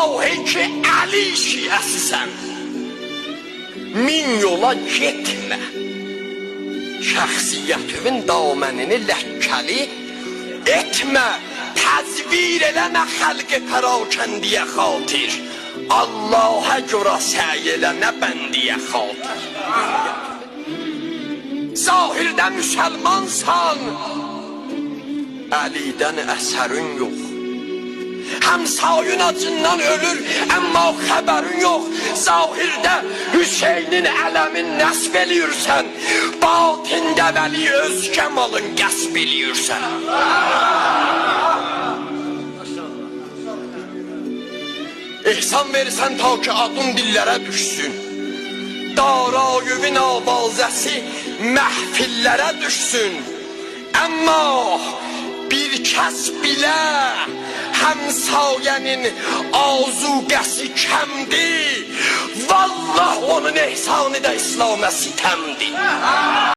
Vallahi ki Əli şiəsisən, min yola getmə. Şəxsiyyətinin damənini ləkkəli etmə. Təzvir eləmə xəlqi pərakəndiyə xatir. Allah'a görə səy eləmə bəndiyə xatir. Zahirdə müsəlmansan, Əlidən əsərin yox. Həmsayın acından ölür, əmma xəbərin yox. Zahirdə Hüseynin ələmin nəsb eləyirsən, batində vəli öz kəmalın qəsb eləyirsən. İhsan verirsən ta ki adın dillərə düşsün, Darayüvün avazəsi məhfillərə düşsün. Əmma bir kəs bilə həmsayənin azuqəsi kəmdir, Vallah onun ehsanı da İslamə sitəmdir.